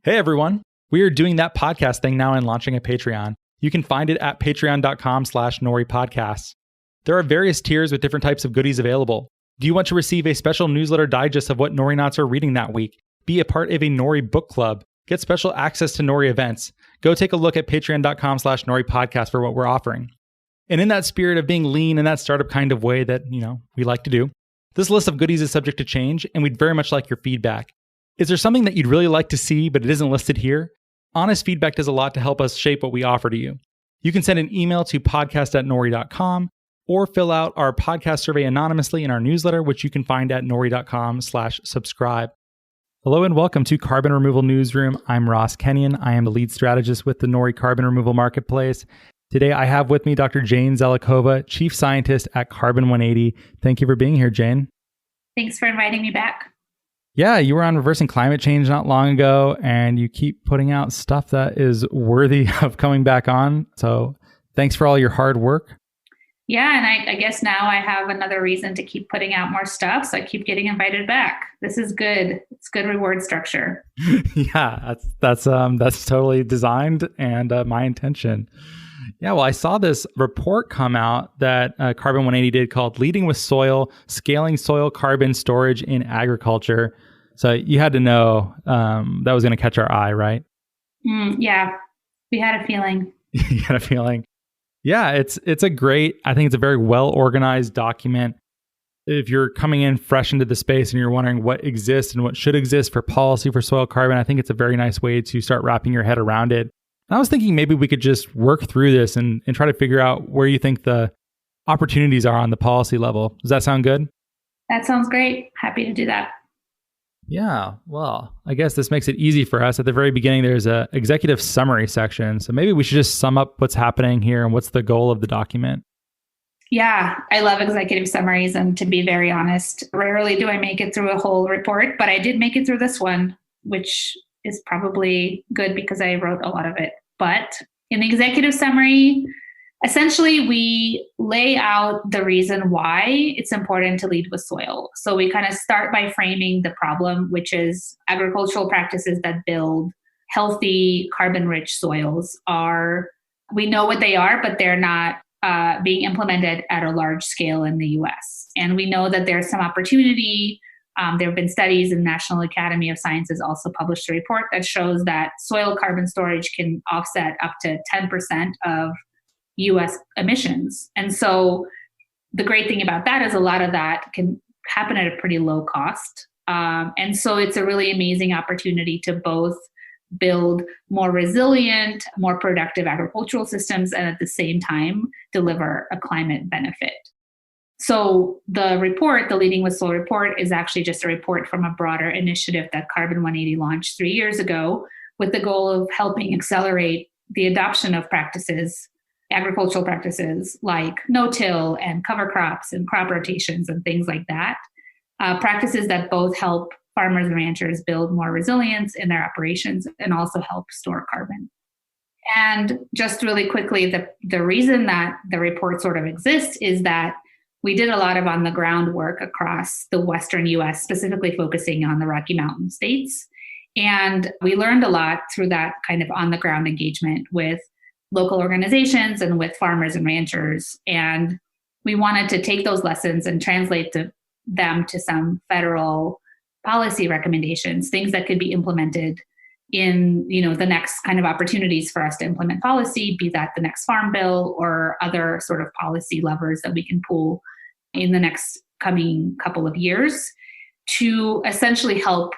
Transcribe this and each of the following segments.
Hey everyone, we are doing that podcast thing now and launching a Patreon. You can find it at patreon.com/NoriPodcasts. There are various tiers with different types of goodies available. Do you want to receive a special newsletter digest of what Nori Knots are reading that week? Be a part of a Nori book club. Get special access to Nori events. Go take a look at patreon.com/NoriPodcast for what we're offering. And in that spirit of being lean in that startup kind of way that, we like to do, this list of goodies is subject to change, and we'd very much like your feedback. Is there something that you'd really like to see, but it isn't listed here? Honest feedback does a lot to help us shape what we offer to you. You can send an email to podcast@nori.com or fill out our podcast survey anonymously in our newsletter, which you can find at nori.com/subscribe. Hello and welcome to Carbon Removal Newsroom. I'm Ross Kenyon. I am the lead strategist with the Nori Carbon Removal Marketplace. Today, I have with me Dr. Jane Zelikova, Chief Scientist at Carbon 180. Thank you for being here, Jane. Thanks for inviting me back. Yeah, you were on Reversing Climate Change not long ago, and you keep putting out stuff that is worthy of coming back on. So thanks for all your hard work. Yeah, and I guess now I have another reason to keep putting out more stuff, so I keep getting invited back. This is good. It's good reward structure. Yeah, that's totally designed and my intention. Yeah, well, I saw this report come out that Carbon 180 did called Leading with Soil, Scaling Soil Carbon Storage in Agriculture. So you had to know that was going to catch our eye, right? Yeah, we had a feeling. You had a feeling. Yeah, I think it's a very well-organized document. If you're coming in fresh into the space and you're wondering what exists and what should exist for policy for soil carbon, I think it's a very nice way to start wrapping your head around it. And I was thinking maybe we could just work through this and try to figure out where you think the opportunities are on the policy level. Does that sound good? That sounds great. Happy to do that. Yeah, well, I guess this makes it easy for us. At the very beginning, there's a executive summary section. So maybe we should just sum up what's happening here and what's the goal of the document. Yeah, I love executive summaries. And to be very honest, rarely do I make it through a whole report, but I did make it through this one, which is probably good because I wrote a lot of it. But in the executive summary, essentially, we lay out the reason why it's important to lead with soil. So we kind of start by framing the problem, which is agricultural practices that build healthy, carbon-rich soils we know what they are, but they're not being implemented at a large scale in the US. And we know that there's some opportunity. There have been studies, and the National Academy of Sciences also published a report that shows that soil carbon storage can offset up to 10% of US emissions. And so the great thing about that is a lot of that can happen at a pretty low cost. And so it's a really amazing opportunity to both build more resilient, more productive agricultural systems, and at the same time, deliver a climate benefit. So the report, the Leading with Soil report, is actually just a report from a broader initiative that Carbon 180 launched 3 years ago with the goal of helping accelerate the adoption of agricultural practices like no-till and cover crops and crop rotations and things like that. Practices that both help farmers and ranchers build more resilience in their operations and also help store carbon. And just really quickly, the reason that the report sort of exists is that we did a lot of on-the-ground work across the Western US, specifically focusing on the Rocky Mountain states. And we learned a lot through that kind of on-the-ground engagement with local organizations and with farmers and ranchers. And we wanted to take those lessons and translate them to some federal policy recommendations, things that could be implemented in the next kind of opportunities for us to implement policy, be that the next farm bill or other sort of policy levers that we can pull in the next coming couple of years to essentially help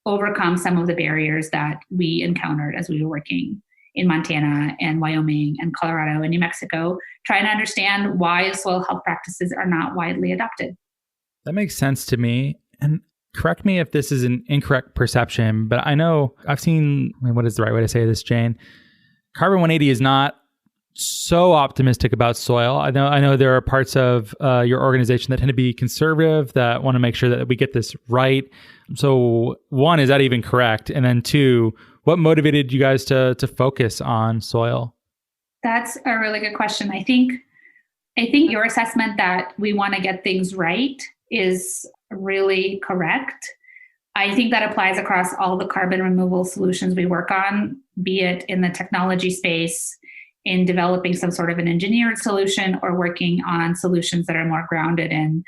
overcome some of the barriers that we encountered as we were working in Montana and Wyoming and Colorado and New Mexico, trying to understand why soil health practices are not widely adopted. That makes sense to me. And correct me if this is an incorrect perception, but I know I've seen, what is the right way to say this, Jane? Carbon 180 is not so optimistic about soil. I know there are parts of your organization that tend to be conservative, that want to make sure that we get this right. So one, is that even correct? And then two, what motivated you guys to focus on soil? That's a really good question. I think your assessment that we want to get things right is really correct. I think that applies across all the carbon removal solutions we work on, be it in the technology space, in developing some sort of an engineered solution, or working on solutions that are more grounded in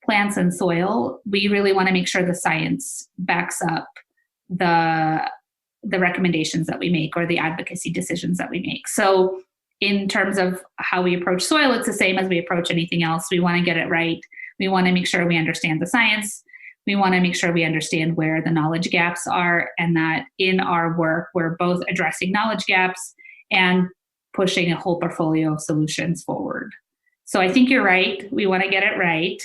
plants and soil. We really want to make sure the science backs up the recommendations that we make or the advocacy decisions that we make. So in terms of how we approach soil, it's the same as we approach anything else. We want to get it right. We want to make sure we understand the science. We want to make sure we understand where the knowledge gaps are, and that in our work, we're both addressing knowledge gaps and pushing a whole portfolio of solutions forward. So I think you're right. We want to get it right.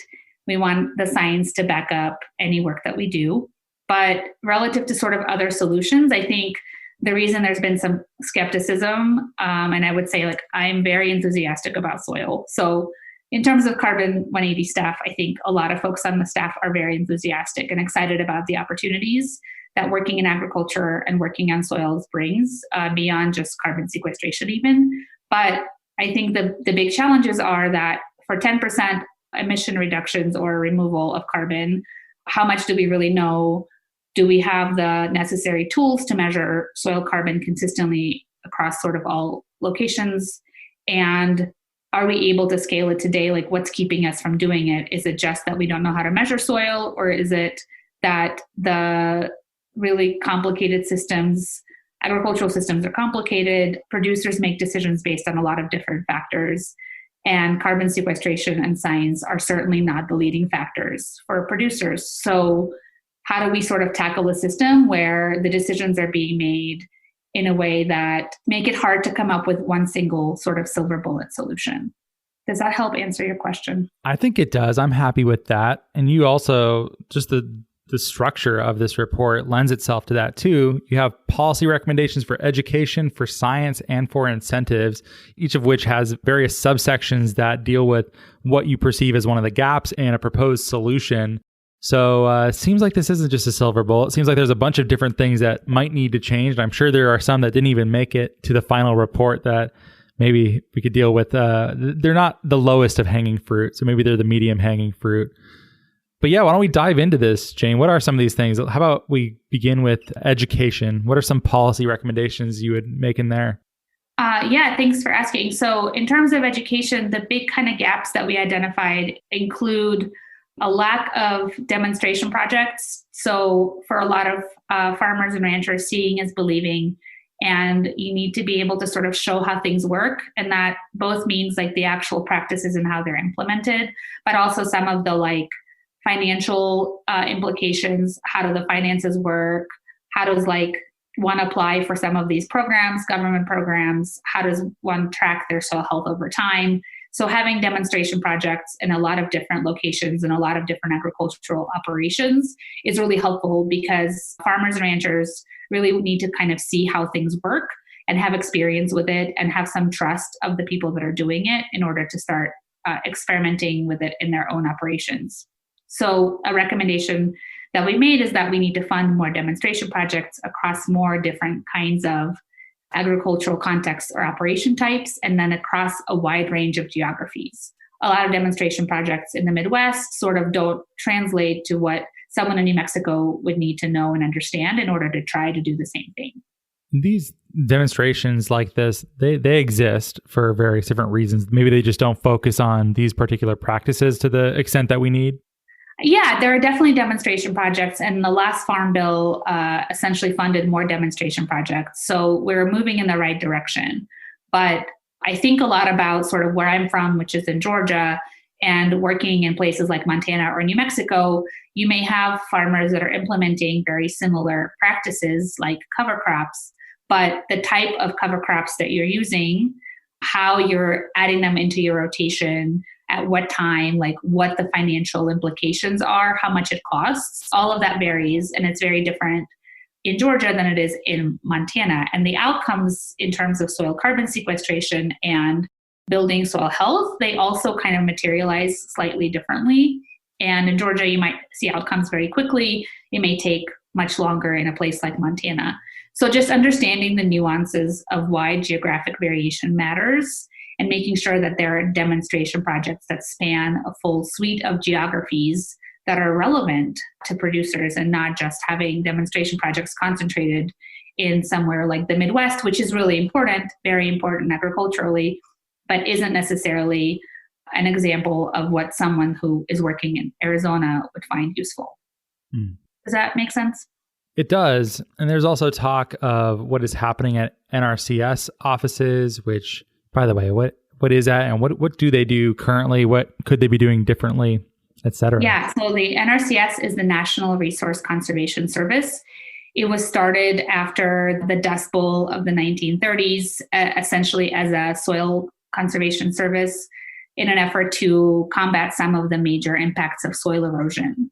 We want the science to back up any work that we do. But relative to sort of other solutions, I think the reason there's been some skepticism, and I would say like I'm very enthusiastic about soil. So in terms of Carbon 180 staff, I think a lot of folks on the staff are very enthusiastic and excited about the opportunities that working in agriculture and working on soils brings beyond just carbon sequestration even. But I think the big challenges are that for 10% emission reductions or removal of carbon, how much do we really know? Do we have the necessary tools to measure soil carbon consistently across sort of all locations? And are we able to scale it today? Like, what's keeping us from doing it? Is it just that we don't know how to measure soil, or is it that the really complicated systems, agricultural systems are complicated, producers make decisions based on a lot of different factors, and carbon sequestration and science are certainly not the leading factors for producers. So how do we sort of tackle a system where the decisions are being made in a way that make it hard to come up with one single sort of silver bullet solution? Does that help answer your question? I think it does. I'm happy with that. And you also, just the structure of this report lends itself to that too. You have policy recommendations for education, for science, and for incentives, each of which has various subsections that deal with what you perceive as one of the gaps and a proposed solution. So it seems like this isn't just a silver bullet. It seems like there's a bunch of different things that might need to change. And I'm sure there are some that didn't even make it to the final report that maybe we could deal with. They're not the lowest of hanging fruit, so maybe they're the medium hanging fruit. But yeah, why don't we dive into this, Jane? What are some of these things? How about we begin with education? What are some policy recommendations you would make in there? Yeah, thanks for asking. So in terms of education, the big kind of gaps that we identified include a lack of demonstration projects. So for a lot of farmers and ranchers, seeing is believing, and you need to be able to sort of show how things work. And that both means like the actual practices and how they're implemented, but also some of the like financial implications. How do the finances work? How does like one apply for some of these programs, government programs? How does one track their soil health over time? So having demonstration projects in a lot of different locations and a lot of different agricultural operations is really helpful, because farmers and ranchers really need to kind of see how things work and have experience with it and have some trust of the people that are doing it in order to start experimenting with it in their own operations. So a recommendation that we made is that we need to fund more demonstration projects across more different kinds of agricultural contexts or operation types, and then across a wide range of geographies. A lot of demonstration projects in the Midwest sort of don't translate to what someone in New Mexico would need to know and understand in order to try to do the same thing. These demonstrations like this, they exist for various different reasons. Maybe they just don't focus on these particular practices to the extent that we need. Yeah, there are definitely demonstration projects, and the last Farm Bill essentially funded more demonstration projects. So we're moving in the right direction. But I think a lot about sort of where I'm from, which is in Georgia, and working in places like Montana or New Mexico, you may have farmers that are implementing very similar practices like cover crops, but the type of cover crops that you're using, how you're adding them into your rotation, at what time, like what the financial implications are, how much it costs, all of that varies. And it's very different in Georgia than it is in Montana. And the outcomes in terms of soil carbon sequestration and building soil health, they also kind of materialize slightly differently. And in Georgia, you might see outcomes very quickly. It may take much longer in a place like Montana. So just understanding the nuances of why geographic variation matters, and making sure that there are demonstration projects that span a full suite of geographies that are relevant to producers and not just having demonstration projects concentrated in somewhere like the Midwest, which is really important, very important agriculturally, but isn't necessarily an example of what someone who is working in Arizona would find useful. Does that make sense? It does. And there's also talk of what is happening at NRCS offices, which, by the way, what is that and what do they do currently? What could they be doing differently, et cetera? Yeah, so the NRCS is the National Resource Conservation Service. It was started after the Dust Bowl of the 1930s, essentially as a soil conservation service in an effort to combat some of the major impacts of soil erosion,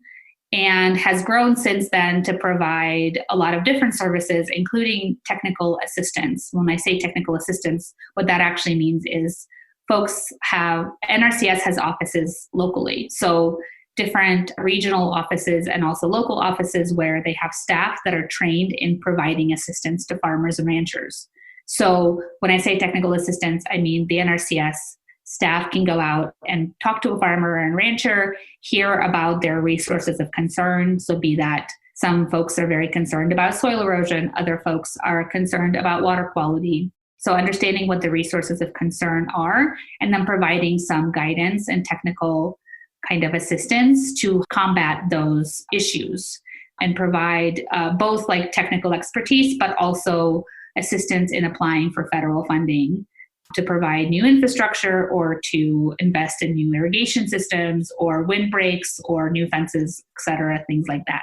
and has grown since then to provide a lot of different services, including technical assistance. When I say technical assistance, what that actually means is NRCS has offices locally. So different regional offices and also local offices where they have staff that are trained in providing assistance to farmers and ranchers. So when I say technical assistance, I mean the NRCS staff can go out and talk to a farmer and rancher, hear about their resources of concern. So be that some folks are very concerned about soil erosion, other folks are concerned about water quality. So understanding what the resources of concern are, and then providing some guidance and technical kind of assistance to combat those issues and provide both like technical expertise, but also assistance in applying for federal funding to provide new infrastructure or to invest in new irrigation systems or windbreaks or new fences, et cetera, things like that.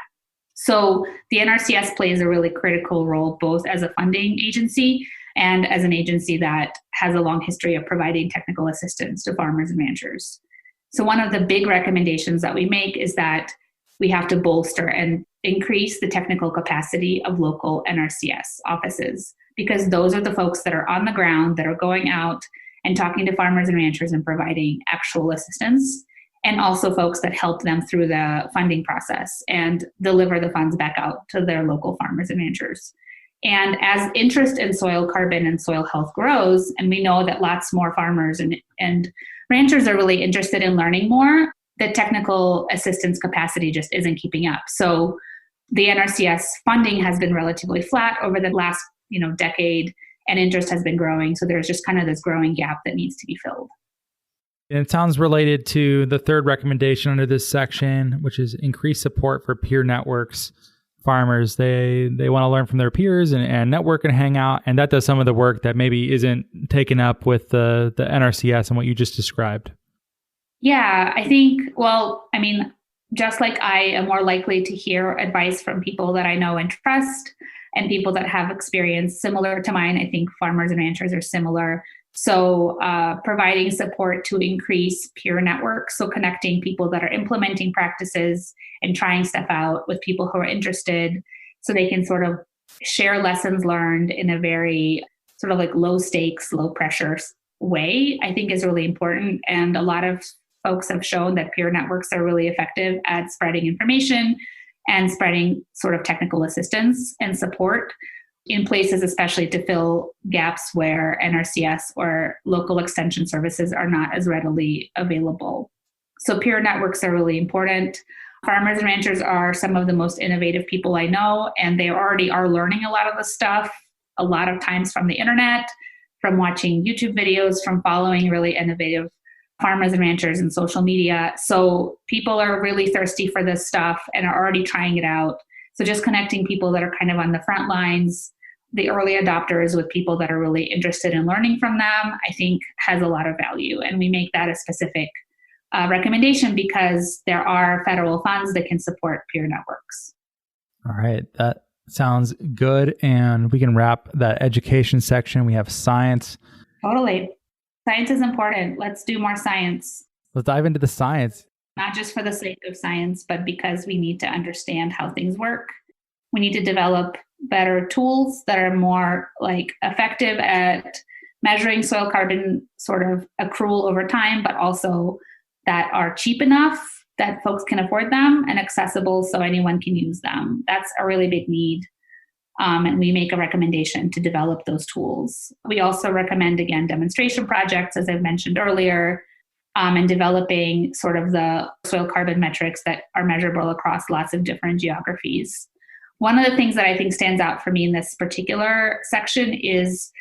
So the NRCS plays a really critical role both as a funding agency and as an agency that has a long history of providing technical assistance to farmers and ranchers. So one of the big recommendations that we make is that we have to bolster and increase the technical capacity of local NRCS offices, because those are the folks that are on the ground, that are going out and talking to farmers and ranchers and providing actual assistance, and also folks that help them through the funding process and deliver the funds back out to their local farmers and ranchers. And as interest in soil carbon and soil health grows, and we know that lots more farmers and ranchers are really interested in learning more, the technical assistance capacity just isn't keeping up. So the NRCS funding has been relatively flat over the last decade, and interest has been growing. So there's just kind of this growing gap that needs to be filled. And it sounds related to the third recommendation under this section, which is increase support for peer networks. Farmers, they want to learn from their peers and network and hang out. And that does some of the work that maybe isn't taken up with the NRCS and what you just described. Yeah, I think, just like I am more likely to hear advice from people that I know and trust and people that have experience similar to mine, I think farmers and ranchers are similar. So providing support to increase peer networks, so connecting people that are implementing practices and trying stuff out with people who are interested, so they can sort of share lessons learned in a very sort of like low stakes, low pressure way, I think is really important. And a lot of folks have shown that peer networks are really effective at spreading information and spreading sort of technical assistance and support in places, especially to fill gaps where NRCS or local extension services are not as readily available. So peer networks are really important. Farmers and ranchers are some of the most innovative people I know, and they already are learning a lot of the stuff, a lot of times from the internet, from watching YouTube videos, from following really innovative farmers and ranchers and social media. So people are really thirsty for this stuff and are already trying it out. So just connecting people that are kind of on the front lines, the early adopters, with people that are really interested in learning from them, I think has a lot of value. And we make that a specific recommendation because there are federal funds that can support peer networks. All right. That sounds good. And we can wrap that education section. We have science. Totally. Science is important. Let's do more science. Let's dive into the science. Not just for the sake of science, but because we need to understand how things work. We need to develop better tools that are more effective at measuring soil carbon sort of accrual over time, but also that are cheap enough that folks can afford them and accessible so anyone can use them. That's a really big need. And we make a recommendation to develop those tools. We also recommend, again, demonstration projects, as I've mentioned earlier, and developing sort of the soil carbon metrics that are measurable across lots of different geographies. One of the things that I think stands out for me in this particular section is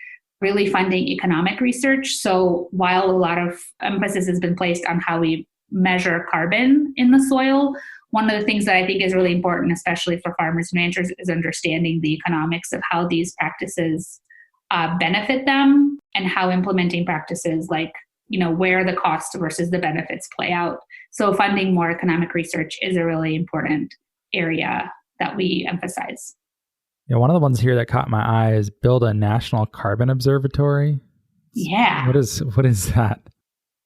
really funding economic research. So while a lot of emphasis has been placed on how we measure carbon in the soil, one of the things that I think is really important, especially for farmers and ranchers, is understanding the economics of how these practices benefit them and how implementing practices like, where the cost versus the benefits play out. So funding more economic research is a really important area that we emphasize. Yeah, one of the ones here that caught my eye is build a national carbon observatory. Yeah. What is that?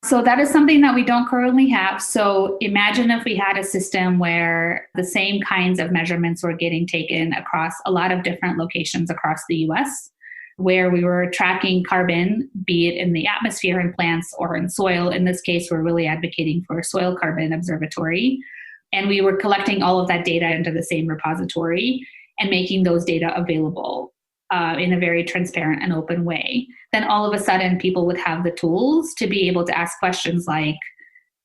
So that is something that we don't currently have. So imagine if we had a system where the same kinds of measurements were getting taken across a lot of different locations across the US, where we were tracking carbon, be it in the atmosphere in plants or in soil. In this case, we're really advocating for a soil carbon observatory. And we were collecting all of that data into the same repository and making those data available in a very transparent and open way. Then all of a sudden, people would have the tools to be able to ask questions like,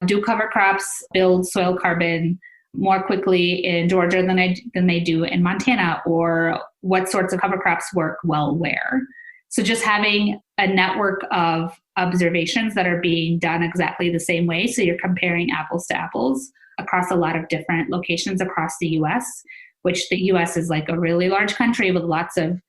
do cover crops build soil carbon more quickly in Georgia than they do in Montana? Or what sorts of cover crops work well where? So just having a network of observations that are being done exactly the same way. So you're comparing apples to apples across a lot of different locations across the US, which the US is like a really large country with lots of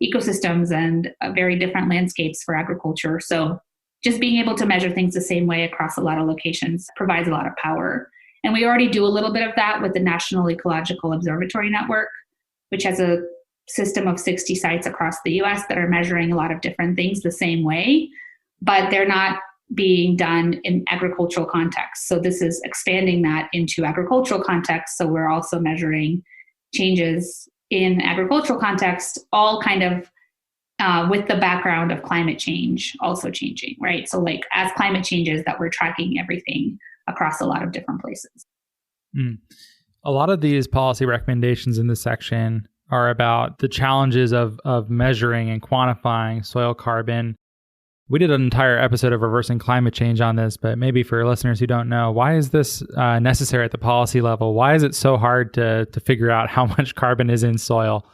ecosystems and very different landscapes for agriculture. So just being able to measure things the same way across a lot of locations provides a lot of power. And we already do a little bit of that with the National Ecological Observatory Network, which has a system of 60 sites across the US that are measuring a lot of different things the same way, but they're not being done in agricultural context. So this is expanding that into agricultural context. So we're also measuring changes in agricultural context, all kind of with the background of climate change also changing, right? So like as climate changes, that we're tracking everything across a lot of different places. A lot of these policy recommendations in this section are about the challenges of measuring and quantifying soil carbon. We did an entire episode of Reversing Climate Change on this, but maybe for listeners who don't know, why is this necessary at the policy level? Why is it so hard to figure out how much carbon is in soil?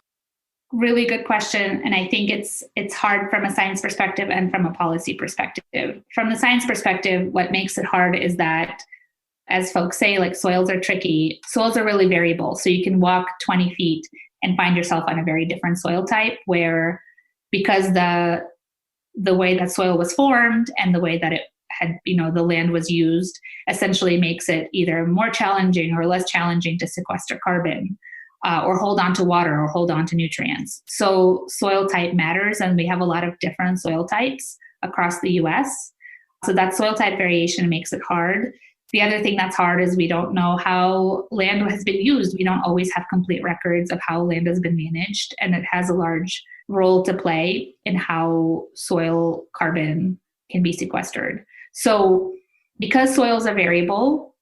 Really good question. And I think it's hard from a science perspective and from a policy perspective. From the science perspective, what makes it hard is that, as folks say, like soils are tricky. Soils are really variable. So you can walk 20 feet and find yourself on a very different soil type where, because the way that soil was formed and the way that it had, the land was used essentially makes it either more challenging or less challenging to sequester carbon or hold on to water or hold on to nutrients. So soil type matters, and we have a lot of different soil types across the US. So that soil type variation makes it hard. The other thing that's hard is we don't know how land has been used. We don't always have complete records of how land has been managed, and it has a large role to play in how soil carbon can be sequestered. So because soils are variable,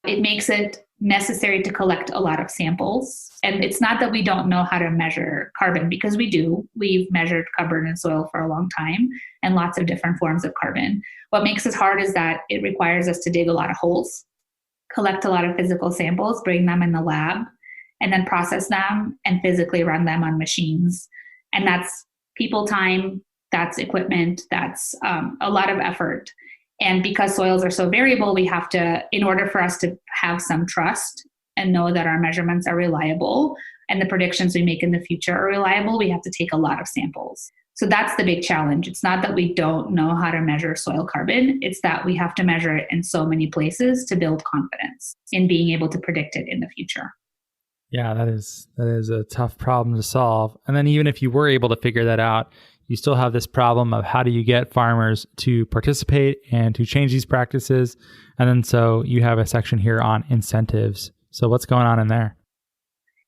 it makes it necessary to collect a lot of samples. And it's not that we don't know how to measure carbon, because we do. We've measured carbon in soil for a long time and lots of different forms of carbon. What makes it hard is that it requires us to dig a lot of holes, collect a lot of physical samples, bring them in the lab, and then process them and physically run them on machines. And that's people time, that's equipment, that's a lot of effort. And because soils are so variable, we have to, in order for us to have some trust and know that our measurements are reliable and the predictions we make in the future are reliable, we have to take a lot of samples. So that's the big challenge. It's not that we don't know how to measure soil carbon, it's that we have to measure it in so many places to build confidence in being able to predict it in the future. Yeah, that is a tough problem to solve. And then even if you were able to figure that out, you still have this problem of how do you get farmers to participate and to change these practices? And then so you have a section here on incentives. So what's going on in there?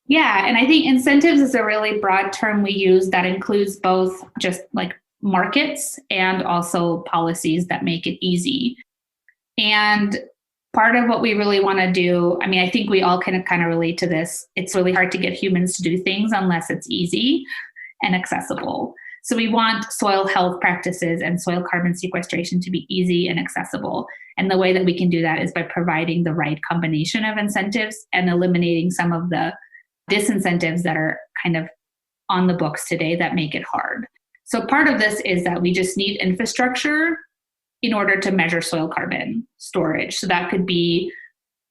Yeah, and I think incentives is a really broad term we use that includes both just like markets and also policies that make it easy. And part of what we really want to do, I mean, I think we all can kind of relate to this. It's really hard to get humans to do things unless it's easy and accessible. So we want soil health practices and soil carbon sequestration to be easy and accessible. And the way that we can do that is by providing the right combination of incentives and eliminating some of the disincentives that are kind of on the books today that make it hard. So part of this is that we just need infrastructure in order to measure soil carbon storage. So that could be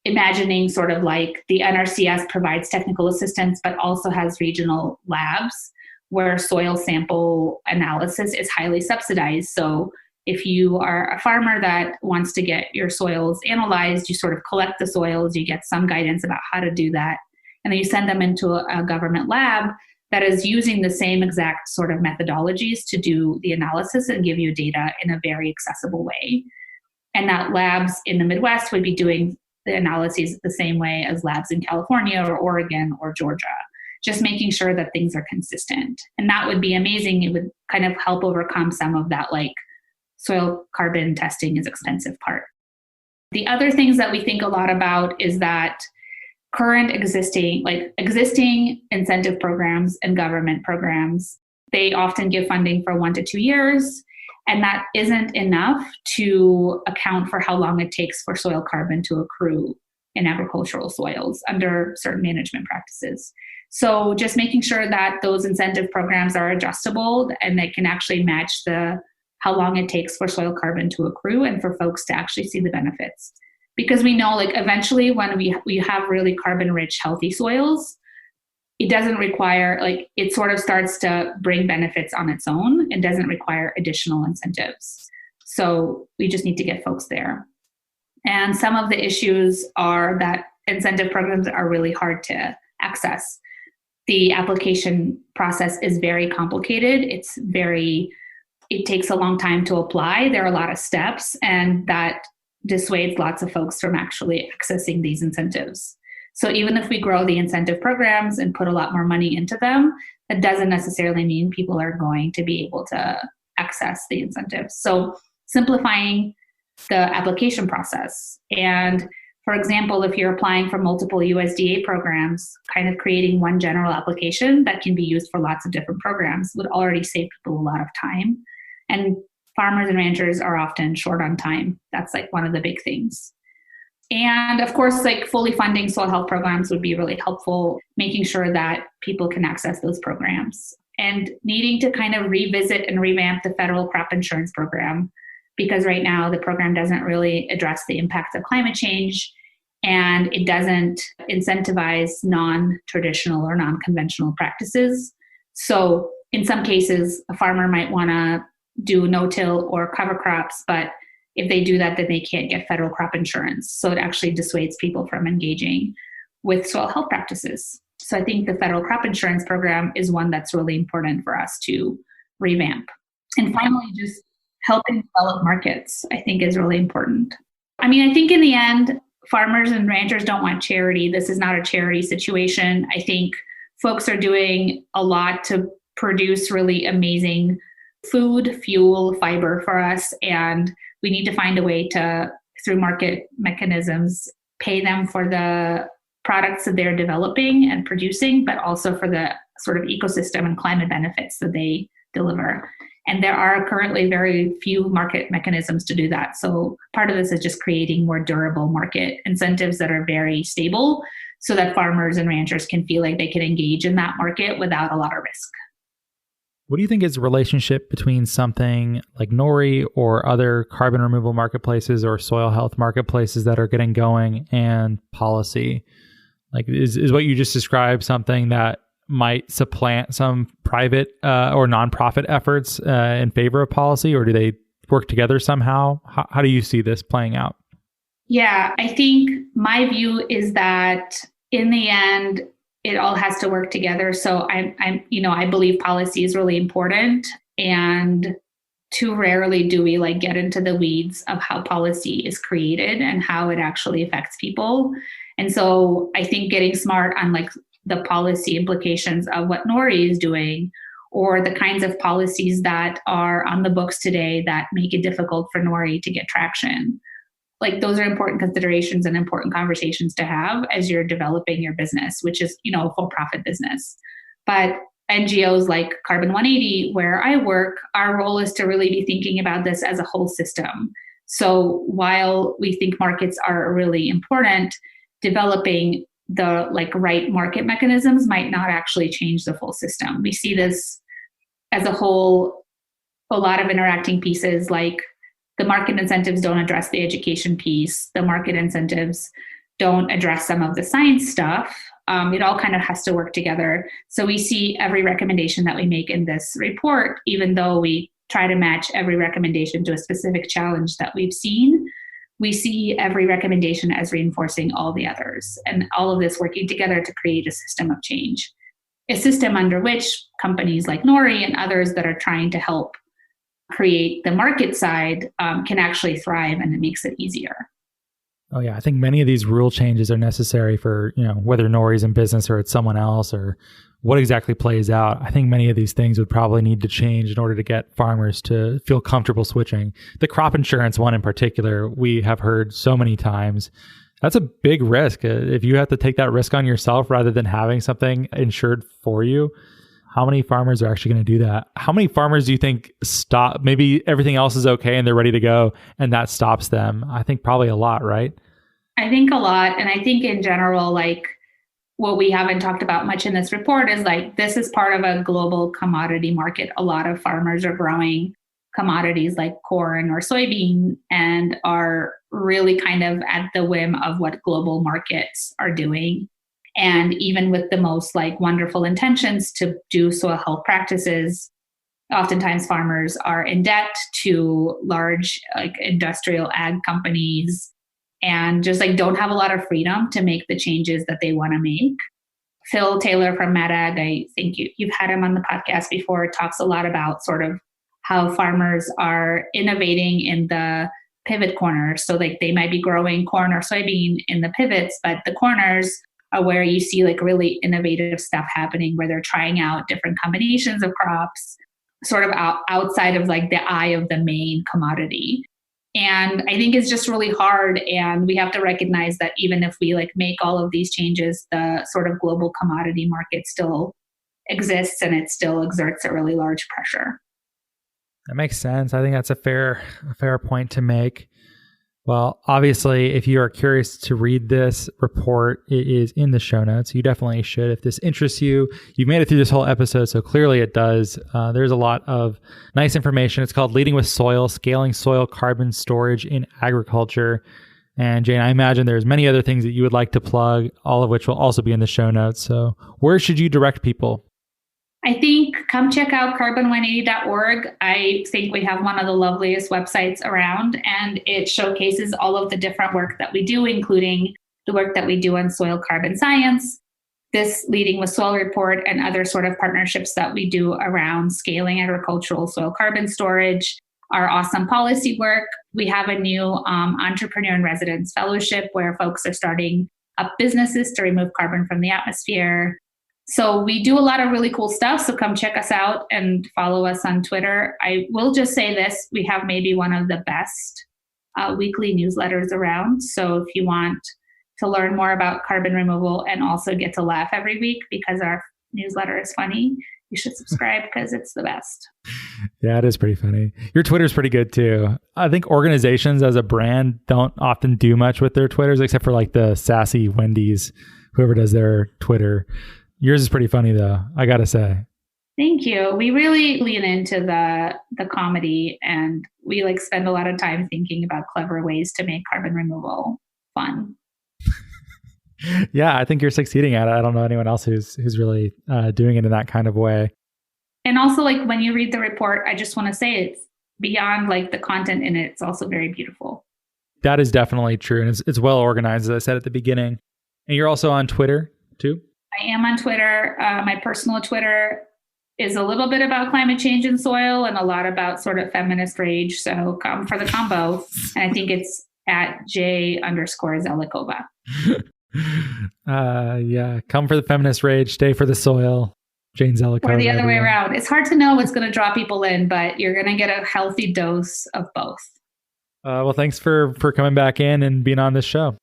imagining sort of like the NRCS provides technical assistance, but also has regional labs where soil sample analysis is highly subsidized. So if you are a farmer that wants to get your soils analyzed, you sort of collect the soils, you get some guidance about how to do that, and then you send them into a government lab that is using the same exact sort of methodologies to do the analysis and give you data in a very accessible way. And that labs in the Midwest would be doing the analyses the same way as labs in California or Oregon or Georgia, just making sure that things are consistent. And that would be amazing. It would kind of help overcome some of that like soil carbon testing is expensive part. The other things that we think a lot about is that current existing incentive programs and government programs, they often give funding for 1 to 2 years, and that isn't enough to account for how long it takes for soil carbon to accrue in agricultural soils under certain management practices. So just making sure that those incentive programs are adjustable and they can actually match how long it takes for soil carbon to accrue and for folks to actually see the benefits. Because we know like eventually when we have really carbon rich, healthy soils, it doesn't require, like it sort of starts to bring benefits on its own. It doesn't require additional incentives. So we just need to get folks there. And some of the issues are that incentive programs are really hard to access. The application process is very complicated. It takes a long time to apply. There are a lot of steps, and that dissuades lots of folks from actually accessing these incentives. So even if we grow the incentive programs and put a lot more money into them, that doesn't necessarily mean people are going to be able to access the incentives. So simplifying the application process. And for example, if you're applying for multiple USDA programs, kind of creating one general application that can be used for lots of different programs would already save people a lot of time. And farmers and ranchers are often short on time. That's like one of the big things. And of course, like fully funding soil health programs would be really helpful, making sure that people can access those programs. And needing to kind of revisit and revamp the federal crop insurance program, because right now the program doesn't really address the impacts of climate change, and it doesn't incentivize non-traditional or non-conventional practices. So in some cases, a farmer might want to do no-till or cover crops, but if they do that, then they can't get federal crop insurance. So it actually dissuades people from engaging with soil health practices. So I think the federal crop insurance program is one that's really important for us to revamp. And finally, just helping develop markets, I think is really important. I mean, I think in the end, farmers and ranchers don't want charity. This is not a charity situation. I think folks are doing a lot to produce really amazing food, fuel, fiber for us. And we need to find a way to, through market mechanisms, pay them for the products that they're developing and producing, but also for the sort of ecosystem and climate benefits that they deliver. And there are currently very few market mechanisms to do that. So part of this is just creating more durable market incentives that are very stable so that farmers and ranchers can feel like they can engage in that market without a lot of risk. What do you think is the relationship between something like Nori or other carbon removal marketplaces or soil health marketplaces that are getting going and policy? Like, is what you just described something that might supplant some private or nonprofit efforts in favor of policy, or do they work together somehow? How do you see this playing out? Yeah, I think my view is that in the end, it all has to work together. So I believe policy is really important, and too rarely do we get into the weeds of how policy is created and how it actually affects people. And so I think getting smart on the policy implications of what Nori is doing, or the kinds of policies that are on the books today that make it difficult for Nori to get traction. Those are important considerations and important conversations to have as you're developing your business, which is, a for-profit business. But NGOs like Carbon 180, where I work, our role is to really be thinking about this as a whole system. So while we think markets are really important, developing the right market mechanisms might not actually change the full system. We see this as a whole, a lot of interacting pieces, like the market incentives don't address the education piece. The market incentives don't address some of the science stuff. It all kind of has to work together. So we see every recommendation that we make in this report, even though we try to match every recommendation to a specific challenge that we've seen, we see every recommendation as reinforcing all the others, and all of this working together to create a system of change, a system under which companies like Nori and others that are trying to help create the market side can actually thrive, and it makes it easier. Oh yeah, I think many of these rule changes are necessary for, whether Nori's in business or it's someone else or what exactly plays out. I think many of these things would probably need to change in order to get farmers to feel comfortable switching. The crop insurance one in particular, we have heard so many times. That's a big risk. If you have to take that risk on yourself rather than having something insured for you, how many farmers are actually going to do that? How many farmers do you think stop? Maybe everything else is okay and they're ready to go and that stops them. I think probably a lot, right? I think a lot. And I think in general, what we haven't talked about much in this report is this is part of a global commodity market. A lot of farmers are growing commodities like corn or soybean and are really kind of at the whim of what global markets are doing. And even with the most wonderful intentions to do soil health practices, oftentimes farmers are in debt to large industrial ag companies and just don't have a lot of freedom to make the changes that they want to make. Phil Taylor from MadAg, I think you've had him on the podcast before, talks a lot about sort of how farmers are innovating in the pivot corners. So they might be growing corn or soybean in the pivots, but the corners are where you see really innovative stuff happening, where they're trying out different combinations of crops, sort of outside of the eye of the main commodity. And I think it's just really hard. And we have to recognize that even if we make all of these changes, the sort of global commodity market still exists and it still exerts a really large pressure. That makes sense. I think that's a fair point to make. Well, obviously, if you are curious to read this report, it is in the show notes. You definitely should. If this interests you, you've made it through this whole episode, so clearly it does. There's a lot of nice information. It's called Leading with Soil, Scaling Soil Carbon Storage in Agriculture. And Jane, I imagine there's many other things that you would like to plug, all of which will also be in the show notes. So where should you direct people? I think come check out carbon180.org. I think we have one of the loveliest websites around, and it showcases all of the different work that we do, including the work that we do on soil carbon science, this Leading with Soil report, and other sort of partnerships that we do around scaling agricultural soil carbon storage, our awesome policy work. We have a new Entrepreneur in Residence Fellowship where folks are starting up businesses to remove carbon from the atmosphere. So we do a lot of really cool stuff. So come check us out and follow us on Twitter. I will just say this, we have maybe one of the best weekly newsletters around. So if you want to learn more about carbon removal and also get to laugh every week because our newsletter is funny, you should subscribe because it's the best. Yeah, it is pretty funny. Your Twitter's pretty good too. I think organizations as a brand don't often do much with their Twitters except for the sassy Wendy's, whoever does their Twitter. Yours is pretty funny though, I gotta say. Thank you. We really lean into the comedy, and we spend a lot of time thinking about clever ways to make carbon removal fun. Yeah, I think you're succeeding at it. I don't know anyone else who's really doing it in that kind of way. And also when you read the report, I just want to say it's beyond the content in it. It's also very beautiful. That is definitely true. And it's well organized, as I said at the beginning. And you're also on Twitter too? I am on Twitter. My personal Twitter is a little bit about climate change and soil and a lot about sort of feminist rage. So come for the combo. And I think it's at J_Zelikova. Yeah. Come for the feminist rage, stay for the soil. Jane Zelikova. Or the other way around. It's hard to know what's going to draw people in, but you're going to get a healthy dose of both. Well, thanks for coming back in and being on this show.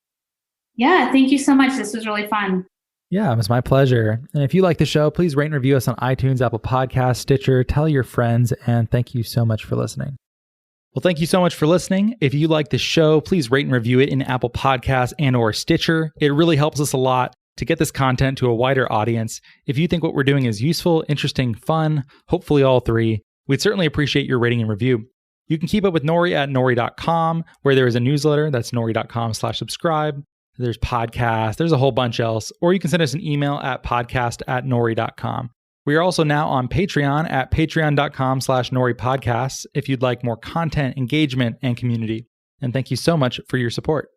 Yeah, thank you so much. This was really fun. Yeah, it was my pleasure. And if you like the show, please rate and review us on iTunes, Apple Podcasts, Stitcher, tell your friends, and thank you so much for listening. Well, thank you so much for listening. If you like the show, please rate and review it in Apple Podcasts and or Stitcher. It really helps us a lot to get this content to a wider audience. If you think what we're doing is useful, interesting, fun, hopefully all three, we'd certainly appreciate your rating and review. You can keep up with Nori at nori.com, where there is a newsletter. That's nori.com/subscribe. There's podcasts. There's a whole bunch else. Or you can send us an email at podcast@nori.com. We are also now on Patreon at patreon.com/noripodcasts if you'd like more content, engagement, and community. And thank you so much for your support.